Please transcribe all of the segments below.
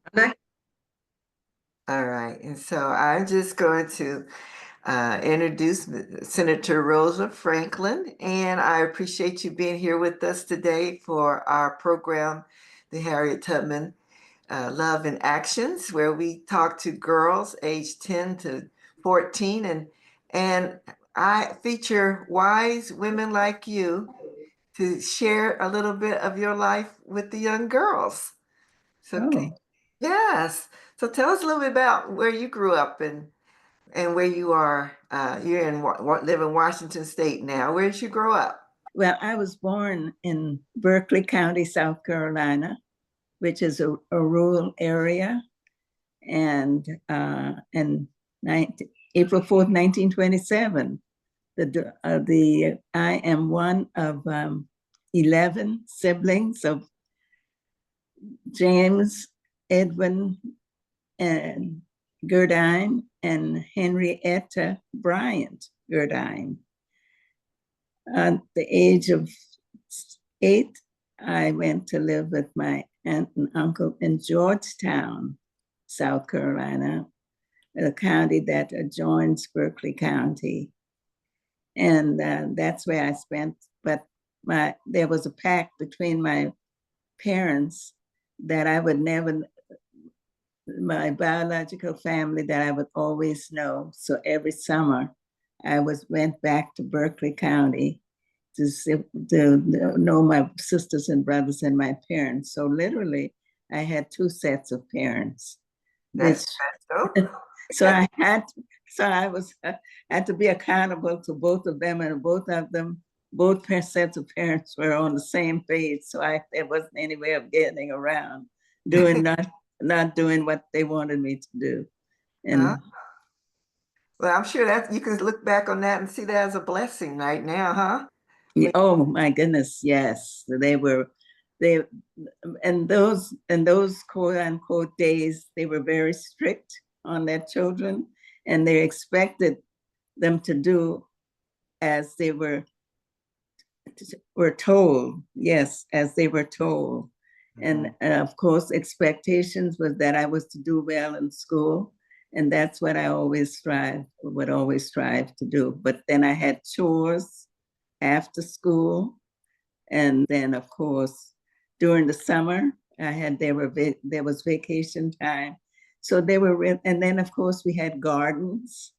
Okay. All right. And so I'm just going to introduce Senator Rosa Franklin, and I appreciate you being here with us today for our program, the Harriet Tubman Love in Actions, where we talk to girls aged 10 to 14, and I feature wise women like you to share a little bit of your life with the young girls. So, Oh, yes. So tell us a little bit about where you grew up and where you are. You're live in Washington State now. Where did you grow up? well, I was born in Berkeley County, South Carolina, which is a rural area. And in 19, April 4th, 1927, I am one of 11 siblings of James, Edwin, and Gerdine, and Henrietta Bryant Gerdine. At the age of 8, I went to live with my aunt and uncle in Georgetown, South Carolina, a county that adjoins Berkeley County. And that's where I spent. But there was a pact between my parents that I would never, my biological family, that I would always know. So every summer, went back to Berkeley County to know my sisters and brothers and my parents. So literally, I had two sets of parents, which That's so. so I had so I was had to be accountable to both of them, and both sets of parents were on the same page. So there wasn't any way of getting around doing not doing what they wanted me to do. Huh? And Well, I'm sure that you can look back on that and see that as a blessing right now, huh? When- oh my goodness, yes, they and those quote unquote days, they were very strict on their children, and they expected them to do as they were told. Yes, as they were told. And of course, expectations was that I was to do well in school. And that's what I would always strive to do. But then I had chores after school. And then, of course, during the summer, there was vacation time. So and then, of course, we had gardens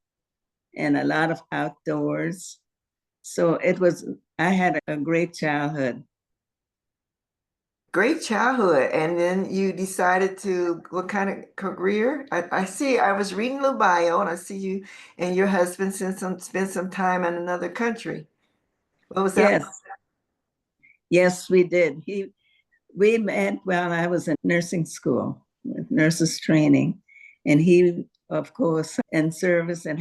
and a lot of outdoors. So I had a great childhood. Great childhood. And then you decided to, what kind of career? I see, I was reading the bio and I see you and your husband spent some time in another country. What was that? Yes, yes, we did. We met while I was in nursing school with nurses training, and he, of course, in service and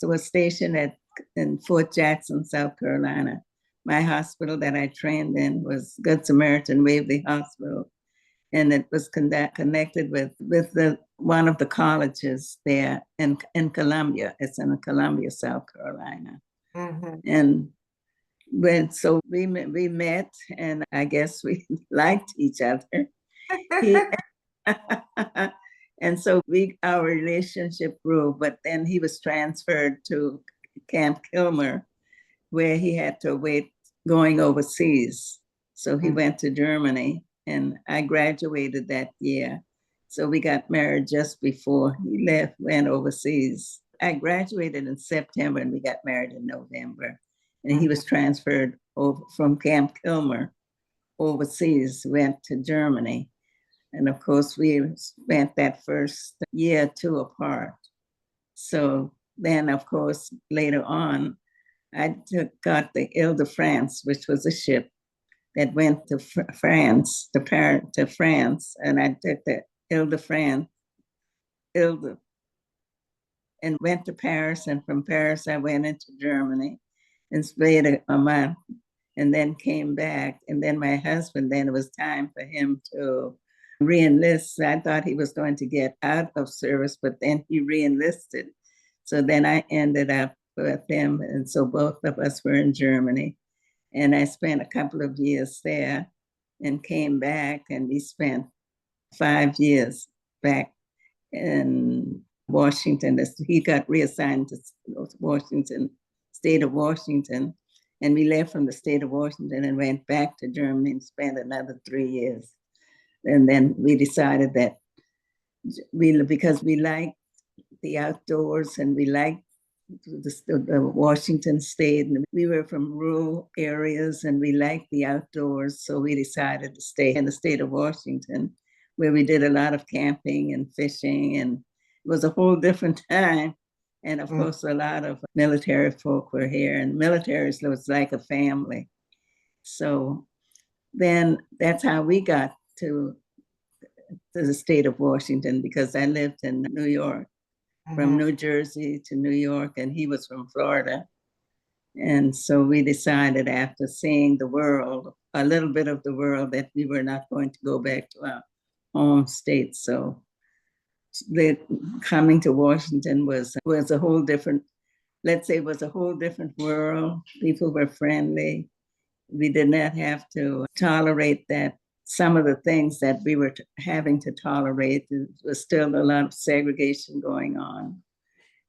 was stationed in Fort Jackson, South Carolina. My hospital that I trained in was Good Samaritan Waverly Hospital, and it was connected with the one of the colleges there in Columbia. It's in Columbia, South Carolina, Mhm. and we met, and I guess we liked each other. He and so our relationship grew, but then he was transferred to Camp Kilmer, where he had to wait going overseas. So he went to Germany, and I graduated that year. So we got married just before he went overseas. I graduated in September, and we got married in November. And he was transferred over from Camp Kilmer overseas, went to Germany. And of course, we spent that first year or two apart. So then, of course, later on, got the Ile de France, which was a ship that went to France, to France, and I took the Ile de France, Ile de, and went to Paris, and from Paris I went into Germany and stayed a month, and then came back. And then my husband, then it was time for him to re-enlist. I thought he was going to get out of service, but then he re-enlisted. So then I ended up with him, and so both of us were in Germany. And I spent a couple of years there and came back, and we spent 5 years back in Washington. He got reassigned to Washington, state of Washington. And we left from the state of Washington and went back to Germany and spent another 3 years. And then we decided that because we liked the outdoors and we liked the Washington state, and we were from rural areas and we liked the outdoors. So we decided to stay in the state of Washington, where we did a lot of camping and fishing, and it was a whole different time. And of course, a lot of military folk were here, and military was like a family. So then that's how we got to the state of Washington, because I lived in New York, from New Jersey to New York, and he was from Florida. And so we decided, after seeing the world, a little bit of the world, that we were not going to go back to our home state. So coming to Washington was a whole different, let's say, was a whole different world. People were friendly. We did not have to tolerate that. Some of the things that we were having to tolerate, there was still a lot of segregation going on.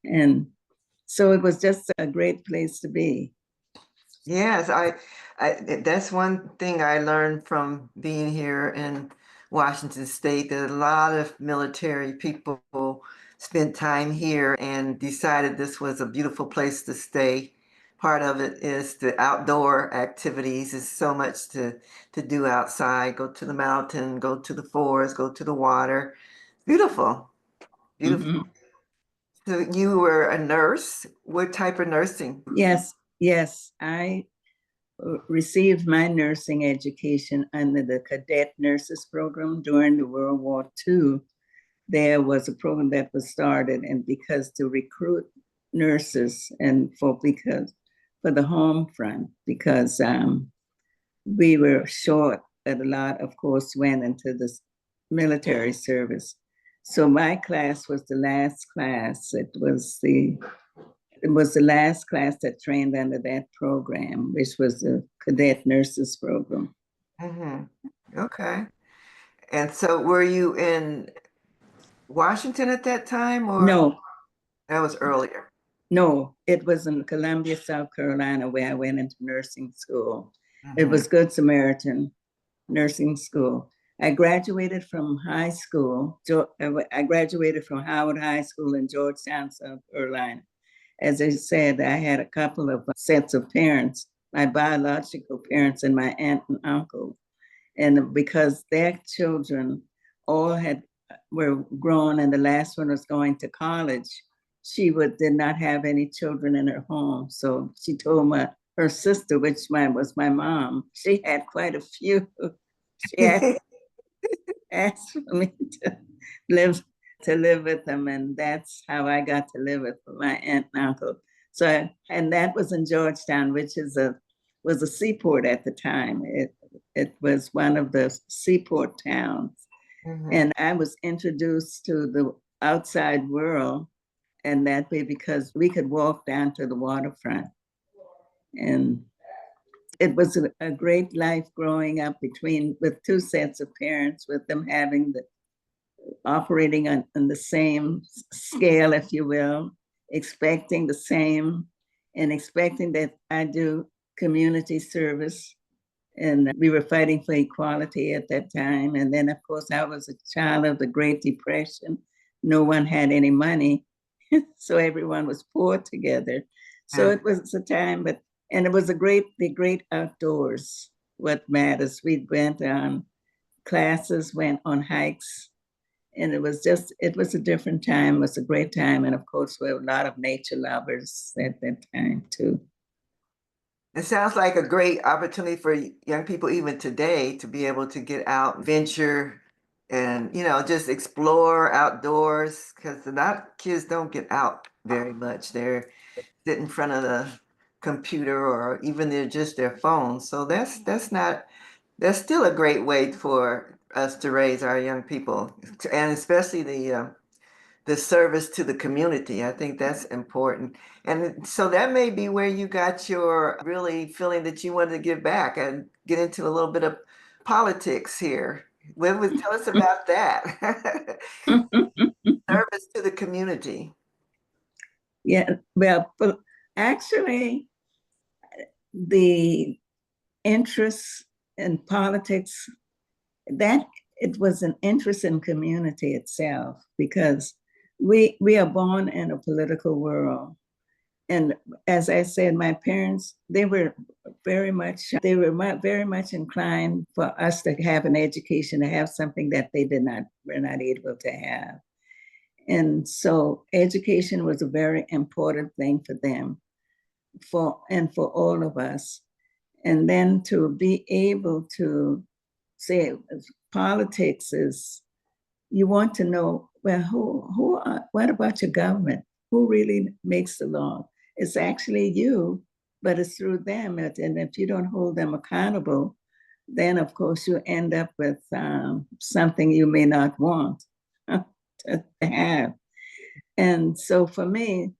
And so it was just a great place to be. Yes, that's one thing I learned from being here in Washington State, that a lot of military people spent time here and decided this was a beautiful place to stay. Part of it is the outdoor activities. There's so much to do outside. Go to the mountain, go to the forest, go to the water. Beautiful, beautiful. Mhm. So you were a nurse. What type of nursing? Yes, yes. I received my nursing education under the cadet nurses program during the World War II. There was a program that was started, and because to recruit nurses and for the home front, because we were short, that a lot, of course, went into the military service. So my class was the last class. It was the last class that trained under that program, which was the cadet nurses program. Hmm. Okay. And so were you in Washington at that time, or No, that was earlier? no, it was in Columbia, South Carolina, where I went into nursing school. It Hmm. was Good Samaritan Nursing School. I graduated from high school. I graduated from Howard High School in Georgetown, South Carolina. As I said, I had a couple of sets of parents, my biological parents and my aunt and uncle. And because their children all were grown, and the last one was going to college, did not have any children in her home. So she told her sister, which was my mom, she had quite a few. She asked for me live to live with them, and that's how I got to live with my aunt and uncle. So, and that was in Georgetown, which was a seaport at the time. It was one of the seaport towns, Hmm. and I was introduced to the outside world, and that way because we could walk down to the waterfront, and it was a great life growing up with two sets of parents, with them having operating on the same scale, if you will, expecting the same, and expecting that I do community service. And we were fighting for equality at that time. And then, of course, I was a child of the Great Depression. No one had any money, so everyone was poor together. So Yeah. it was a time, and it was the great outdoors. What matters? We went on classes, went on hikes, and it was a different time. It was a great time, and of course, we have a lot of nature lovers at that time too. It sounds like a great opportunity for young people even today to be able to get out, venture, and just explore outdoors, because a lot of kids don't get out very much. They're sit in front of the computer, or even they're just their phones. So that's still a great way for us to raise our young people, and especially the service to the community. I think that's important. And so that may be where you got your really feeling that you wanted to give back and get into a little bit of politics here. Tell us about that. community? Yeah, well, actually, the interest in politics, that it was an interest in community itself, because we are born in a political world. And as I said, my parents, very much inclined for us to have an education, to have something that they were not able to have. And so education was a very important thing for them, for all of us. And then to be able to say politics is, you want to know, well, what about your government? Who really makes the law? It's actually you, but it's through them. And if you don't hold them accountable, then of course you end up with something you may not want to have. And so for me,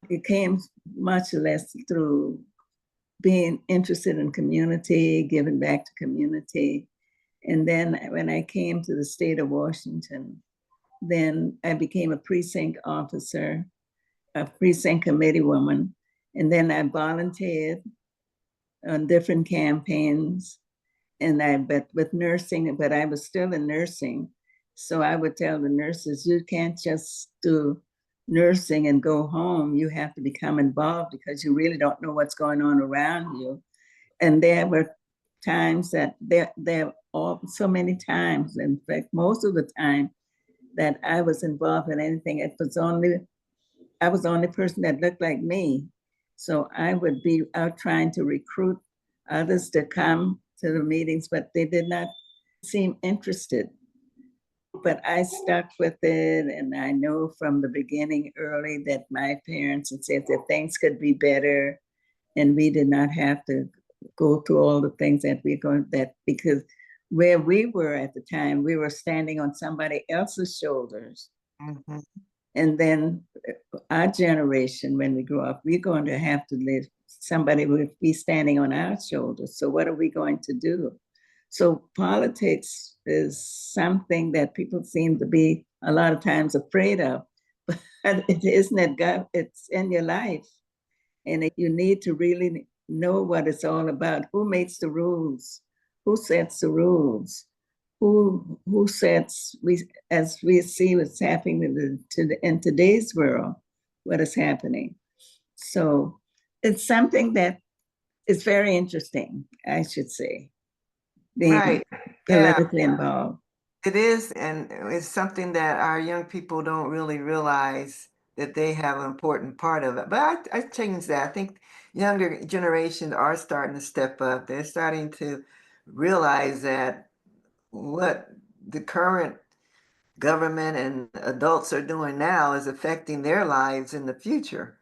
it came much less through being interested in community, giving back to community. And then when I came to the state of Washington, then I became a precinct officer, a precinct committee woman. And then I volunteered on different campaigns. But with nursing, but I was still in nursing. So I would tell the nurses, you can't just do nursing and go home. You have to become involved, because you really don't know what's going on around you. And there were times that there all so many times, in fact, most of the time that I was involved in anything, I was the only person that looked like me. So I would be out trying to recruit others to come to the meetings, but they did not seem interested. But I stuck with it, and I know from the beginning early that my parents had said that things could be better, and we did not have to go through all the things that we're going, that because where we were at the time, we were standing on somebody else's shoulders. Mhm. And then our generation, when we grow up, we're going to have to live, somebody will be standing on our shoulders. So what are we going to do? So politics is something that people seem to be a lot of times afraid of, but it isn't it, God, it's in your life. And you need to really know what it's all about. Who makes the rules? Who sets the rules? Who sets, we, as we see what's happening in today's world, what is happening. So it's something that is very interesting, I should say, being Right. Yeah, politically involved. it is. And it's something that our young people don't really realize that they have an important part of it. But I changed that. I think younger generations are starting to step up. They're starting to realize that what the current government and adults are doing now is affecting their lives in the future.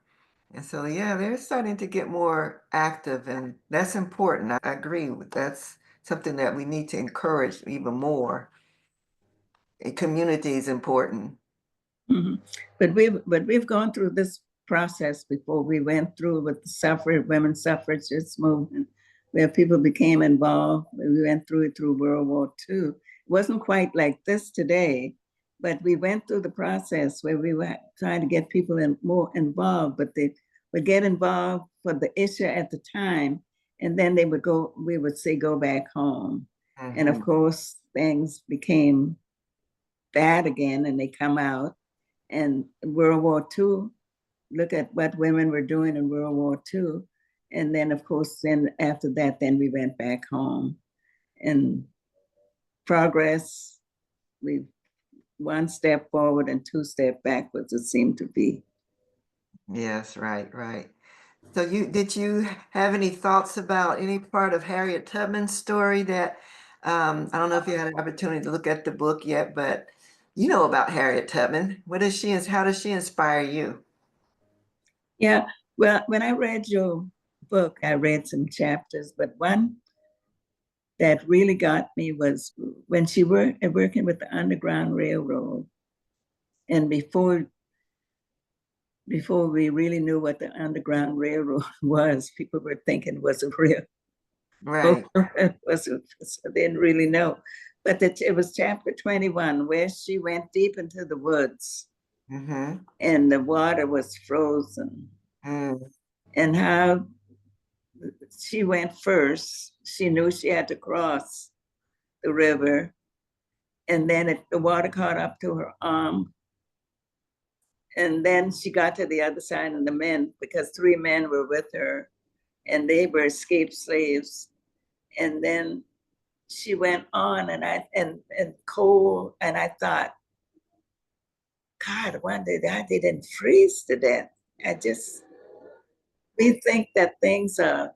And so, yeah, they're starting to get more active, and that's important. I agree with that's something that we need to encourage even more. A community is important. Mhm. But we've gone through this process before. We went through with the women's suffragists movement, where people became involved. We went through it through World War II. It wasn't quite like this today, but we went through the process where we were trying to get people more involved, but they would get involved for the issue at the time, and then they would go. We would say, go back home, and of Hmm. course things became bad again, and they come out. And World War II, look at what women were doing in World War II. And then, of course, then after that, then we went back home. And progress, we one step forward and two step backwards, it seemed to be. Yes, right, right. So did you have any thoughts about any part of Harriet Tubman's story that I don't know if you had an opportunity to look at the book yet, but you know about Harriet Tubman. What is she, how does she inspire you? Yeah, well, when I read your book, I read some chapters, but one that really got me was when she worked working with the Underground Railroad. And before we really knew what the Underground Railroad was, people were thinking it was a real, Right. it was, so they didn't really know. But it was chapter 21, where she went deep into the woods. Mm-hmm. and the water was frozen, Mm. and how she went first. She knew she had to cross the river, and then the water caught up to her arm. And then she got to the other side, and the men, because three men were with her, and they were escaped slaves. And then she went on, and cold, and I thought, God, I wonder that they didn't freeze to death. I just we think that things are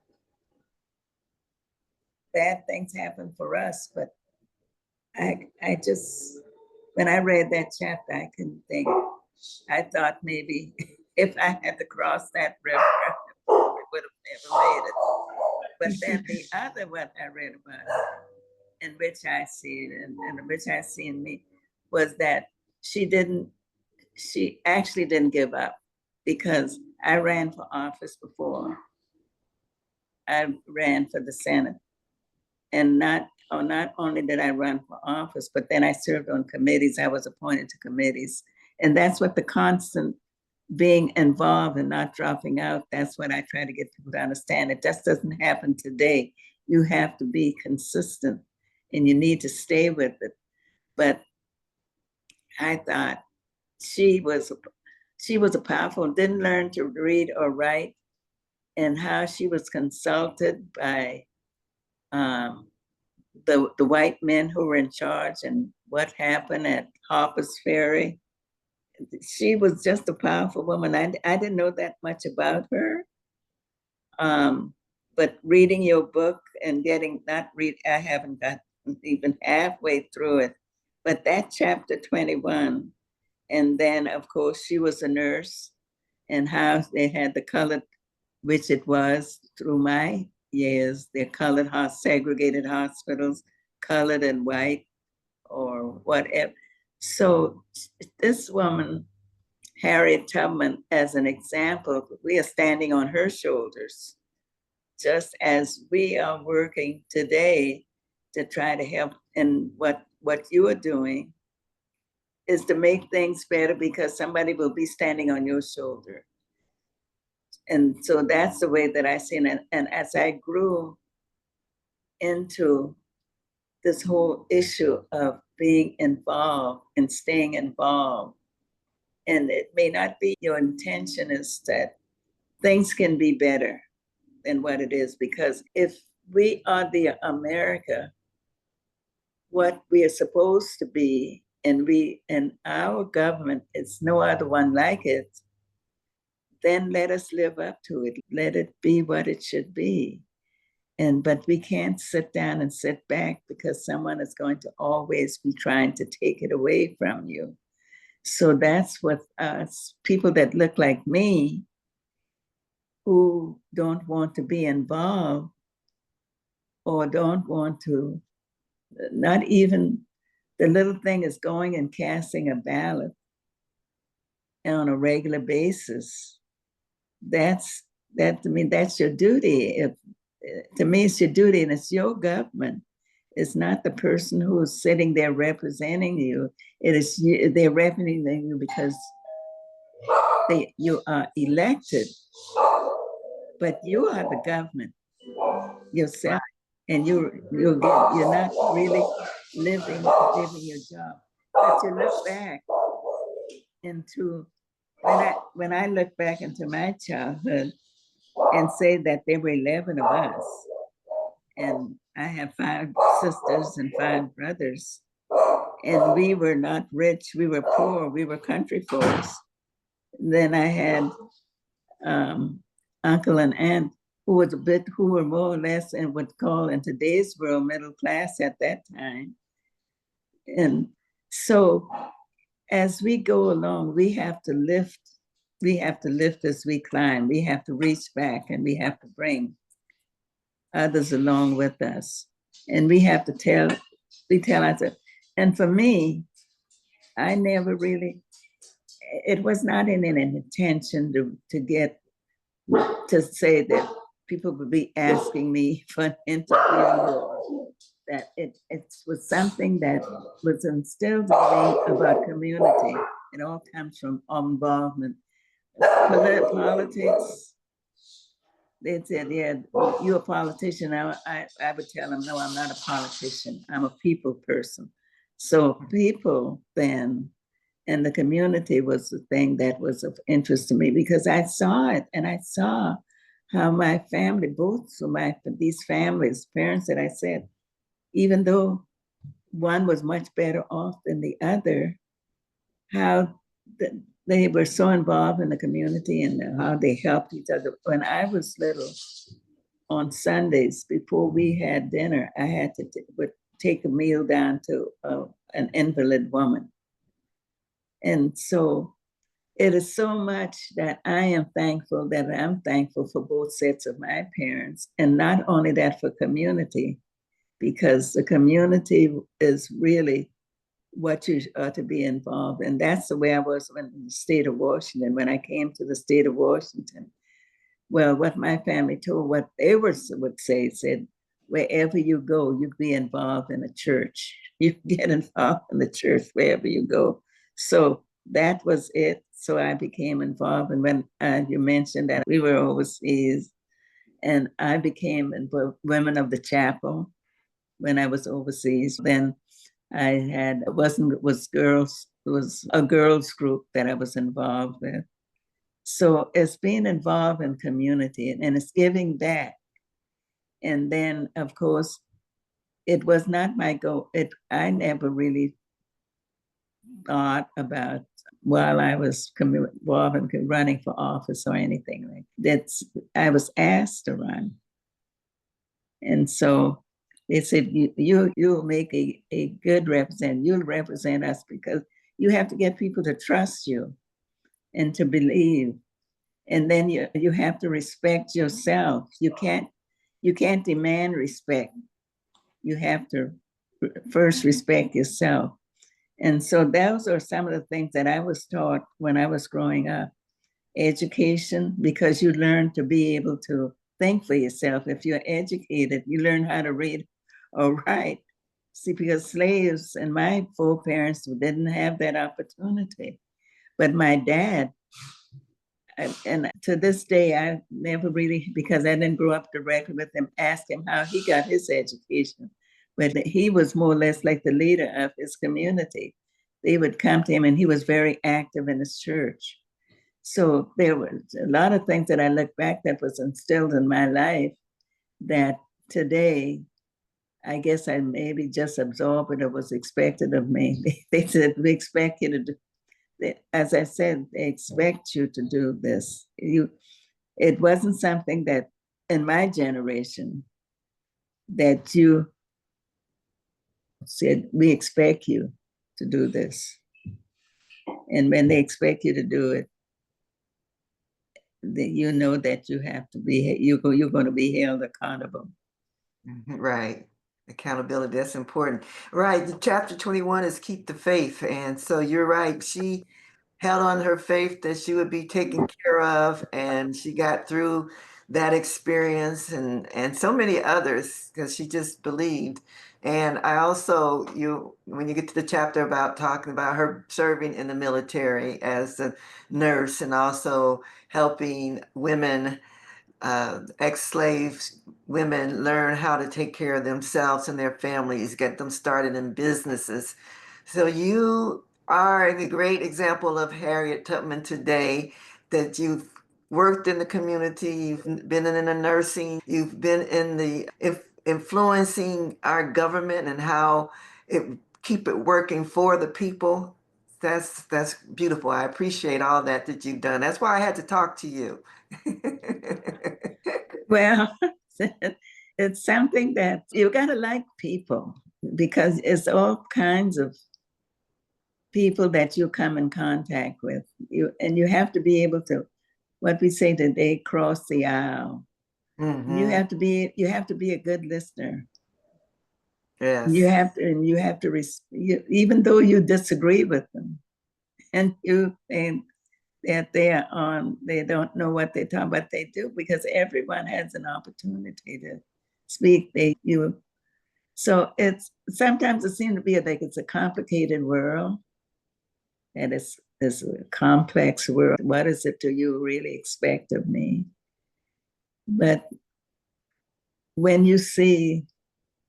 bad things happen for us, but I just when I read that chapter, I couldn't think. I thought maybe if I had to cross that river, I would have never made it. But then the other one I read about it, in which I see it, and which I see in me, was that she didn't. She actually didn't give up because I ran for office before. I ran for the Senate, and not only did I run for office, but then I served on committees. I was appointed to committees, and that's what the constant being involved and not dropping out. That's what I try to get people to understand. It just doesn't happen today. You have to be consistent, and you need to stay with it. But I thought she was she was a powerful. Didn't learn to read or write, and how she was consulted by um, the white men who were in charge, and what happened at Harper's Ferry. She was just a powerful woman. I didn't know that much about her. But reading your book and getting not read, I haven't got even halfway through it. But that chapter 21, and then of course she was a nurse, and how they had the colored, which it was through my years, they're colored, segregated hospitals, colored and white or whatever. So this woman, Harriet Tubman, as an example, we are standing on her shoulders, just as we are working today to try to help. And what you are doing is to make things better because somebody will be standing on your shoulder. And so that's the way that I see it. And as I grew into this whole issue of being involved and staying involved, and it may not be your intention is that things can be better than what it is, because if we are the America, what we are supposed to be, and our government is no other one like it, then let us live up to it. Let it be what it should be. And but we can't sit down and sit back because someone is going to always be trying to take it away from you. So that's what us people that look like me, who don't want to be involved or don't want to, not even the little thing is going and casting a ballot on a regular basis. That's that to me, that's your duty. If to me, it's your duty, and it's your government. It's not the person who is sitting there representing you. It is you, they're representing you because you are elected, but you are the government yourself, and you're not really living your job. But you look back into when I look back into my childhood and say that there were 11 of us, and I have 5 sisters and 5 brothers, and we were not rich, we were poor, we were country folks. Then I had uncle and aunt who were more or less in what's called in today's world middle class at that time. And so as we go along, we have to lift as we climb. We have to reach back, and we have to bring others along with us. And we tell ourselves. And for me, I never really, it was not in an intention to say that people would be asking me for an interview, that it was something that was instilled in me about community. It all comes from involvement. Politics, they said, yeah, you're a politician. I would tell them, no, I'm not a politician. I'm a people person. So people then and the community was the thing that was of interest to me because I saw it and I saw how my family, both of these families, parents that I said, even though one was much better off than the other, how they were so involved in the community and how they helped each other. When I was little, on Sundays before we had dinner, I had to take a meal down to an invalid woman. And so it is so much that I'm thankful for both sets of my parents. And not only that, for community, because the community is really what you ought to be involved in. That's the way I was in the state of Washington. When I came to the state of Washington, well, what my family told, what they would say, said, wherever you go, you be involved in a church. You get involved in the church wherever you go. So that was it. So I became involved. And when you mentioned that we were overseas, and I became involved, women of the chapel when I was overseas. Then I had was girls. It was a girls group that I was involved with. So it's being involved in community and it's giving back. And then, of course, it was not my goal. I never really thought about while I was involved in running for office or anything like that. I was asked to run. And so they said, you'll make a good representative. You'll represent us because you have to get people to trust you and to believe. And then you have to respect yourself. You can't demand respect. You have to first respect yourself. And so those are some of the things that I was taught when I was growing up. Education, because you learn to be able to think for yourself. If you're educated, you learn how to read or write. See, because slaves and my foreparents didn't have that opportunity. But my dad, and to this day, I never really, because I didn't grow up directly with him, asked him how he got his education. But he was more or less like the leader of his community. They would come to him, and he was very active in his church. So there were a lot of things that I look back that was instilled in my life that today, I guess I maybe just absorbed it or was expected of me. They said, we expect you to do, as I said, they expect you to do this. It wasn't something that in my generation that you said, we expect you to do this. And when they expect you to do it, you know that you have to be, you're going to be held accountable. Right. Accountability, that's important. Right. The chapter 21 is keep the faith. And so you're right. She held on her faith that she would be taken care of, and she got through that experience and so many others because she just believed. And I also, when you get to the chapter about talking about her serving in the military as a nurse and also helping women, ex-slaves women, learn how to take care of themselves and their families, get them started in businesses. So you are a great example of Harriet Tubman today, that you've worked in the community, you've been in the nursing, you've been in the influencing our government and how it keep it working for the people. That's beautiful. I appreciate all that you've done. That's why I had to talk to you. Well, it's something that you got to like people because it's all kinds of people that you come in contact with. And you have to be able to, what we say today, cross the aisle. Mm-hmm. You have to be a good listener. Yes. You have to even though you disagree with them and you think that they don't know what they're talking about, they do, because everyone has an opportunity to speak. So it's sometimes it seems to be like it's a complicated world, and it's a complex world. What is it do you really expect of me? But when you see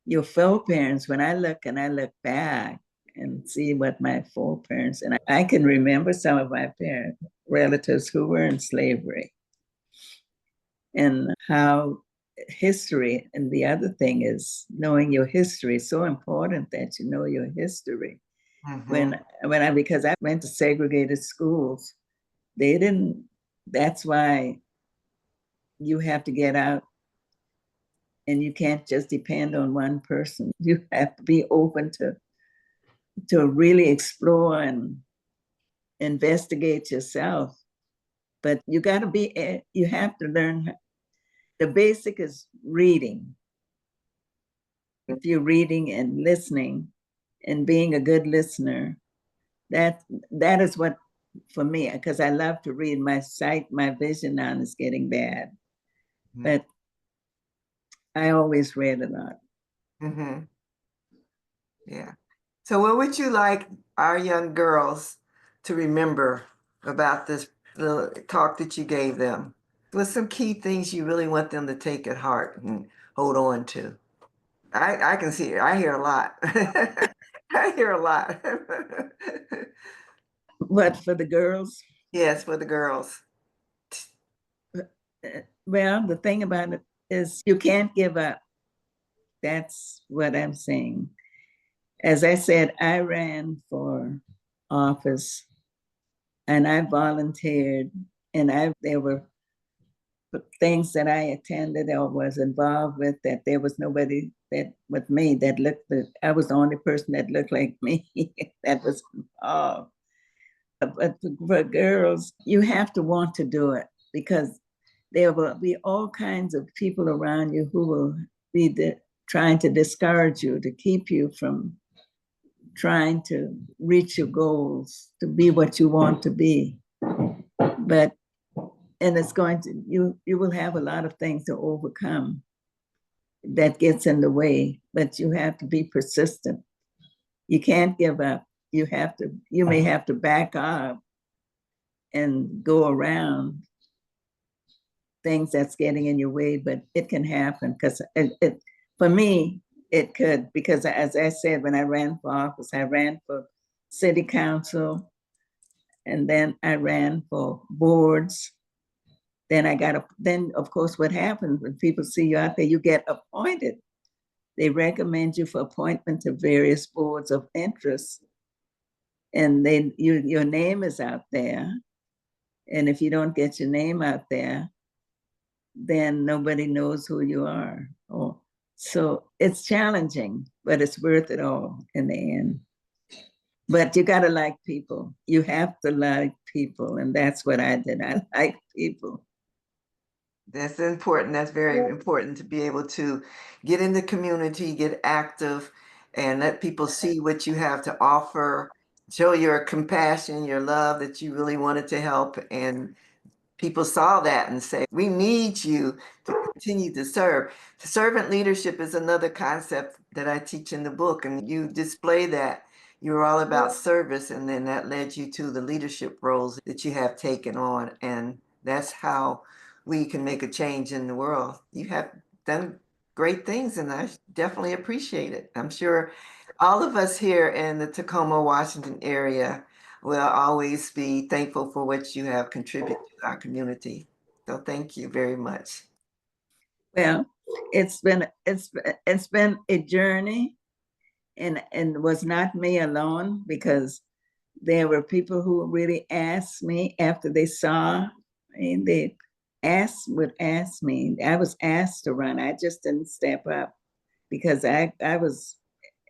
your foreparents, when I look back and see what my foreparents, and I can remember some of my parent relatives who were in slavery, and how history, and the other thing is knowing your history is so important that you know your history. Mm-hmm. When I because I went to segregated schools, they didn't. That's why you have to get out, and you can't just depend on one person. You have to be open to really explore and investigate yourself. But you got to be. You have to learn. The basic is reading. If you're reading and listening, and being a good listener, that that is what for me, because I love to read. My sight, my vision now is getting bad, but I always read a lot. Mm-hmm. Yeah. So what would you like our young girls to remember about this little talk that you gave them? What's some key things you really want them to take at heart and hold on to? I can see it. I hear a lot. I hear a lot. But for the girls, Yes, for the girls. well, the thing about it is you can't give up. That's what I'm saying. As I said, I ran for office and I volunteered, and I there were things that I attended or was involved with that there was nobody that with me that looked. I was the only person that looked like me that was involved. But for girls, you have to want to do it, because there will be all kinds of people around you who will be trying to discourage you, to keep you from trying to reach your goals, to be what you want to be. But and it's going to you will have a lot of things to overcome that gets in the way, but you have to be persistent. You can't give up. You may have to back up and go around things that's getting in your way, but it can happen, because for me it could, because as I said, when I ran for office, I ran for city council, and then I ran for boards. Then of course what happens when people see you out there, you get appointed. They recommend you for appointment to various boards of interest, and then your name is out there. And if you don't get your name out there, then nobody knows who you are. So it's challenging, but it's worth it all in the end. But you got to like people. You have to like people. And that's what I did. I like people. That's important. That's very important to be able to get in the community, get active, and let people see what you have to offer. Show your compassion, your love that you really wanted to help. And people saw that and say, we need you to continue to serve. Servant leadership is another concept that I teach in the book, and you display that. You're all about service, and then that led you to the leadership roles that you have taken on. And that's how we can make a change in the world. You have done great things, and I definitely appreciate it. I'm sure all of us here in the Tacoma, Washington area will always be thankful for what you have contributed to our community. So thank you very much. Well, it's been a journey, and was not me alone, because there were people who really asked me after they saw. They would ask me. I was asked to run. I just didn't step up, because I was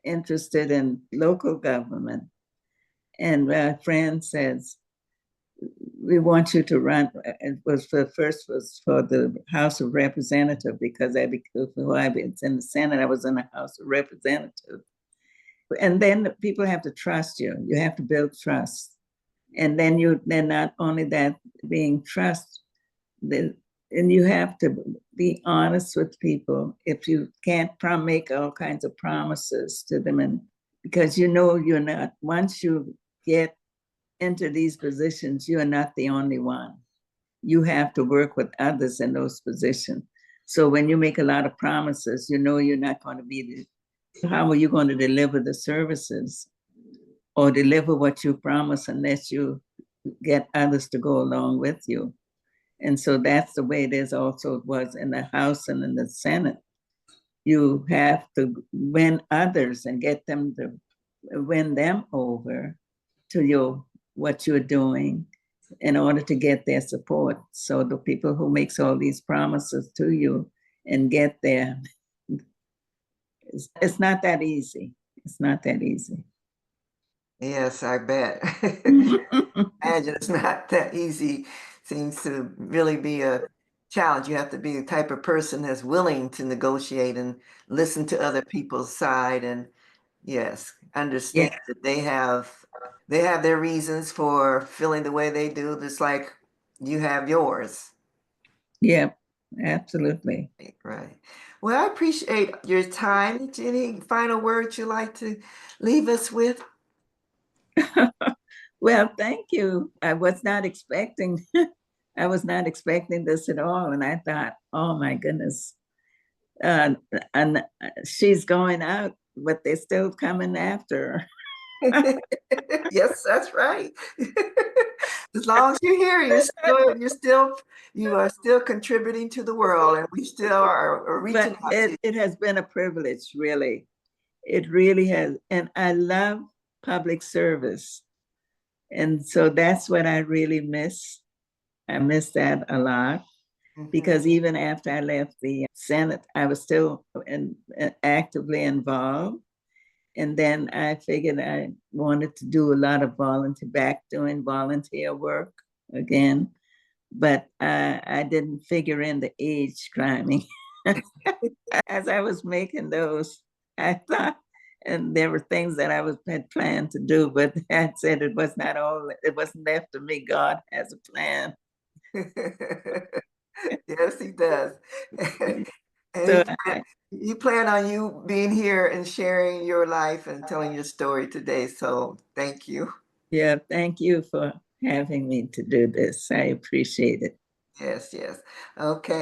interested in local government. And my friend says, we want you to run. It was first was for the House of Representatives, because before I was in the Senate, I was in the House of Representatives. And then people have to trust you. You have to build trust. And then not only that, being trust, and you have to be honest with people. If you can't make all kinds of promises to them, and because you know you're not, once you get into these positions, you are not the only one. You have to work with others in those positions. So when you make a lot of promises, you know you're not going to be the, how are you going to deliver the services or deliver what you promise unless you get others to go along with you? And so that's the way it is also it was in the House and in the Senate. You have to win others and get them to win them over to your what you're doing in order to get their support. So the people who makes all these promises to you and get there, it's not that easy. It's not that easy. Yes, I bet. Imagine it's not that easy. Seems to really be a challenge. You have to be the type of person that's willing to negotiate and listen to other people's side and yes, Yeah, understand that they have their reasons for feeling the way they do, just like you have yours. yeah, absolutely. Right. Well, I appreciate your time. Any final words you'd like to leave us with? Well, thank you. I was not expecting I was not expecting this at all. And I thought, oh my goodness. Uh, and she's going out, but they're still coming after Yes, that's right. As long as you're here, you are still contributing to the world, and we still are reaching but out to you. it has been a privilege, really. It really has. And I love public service. And so that's what I really miss. I miss that a lot Mhm. because even after I left the Senate, I was still actively involved. And then I figured I wanted to do a lot of doing volunteer work again. But I didn't figure in the age climbing. As I was making those, I thought, and there were things that had planned to do, but I said it was not all, it wasn't left to me. God has a plan. Yes, he does. And he So plan, he planned on you being here and sharing your life and telling your story today. So thank you. yeah, thank you for having me to do this. I appreciate it. Yes, yes. Okay.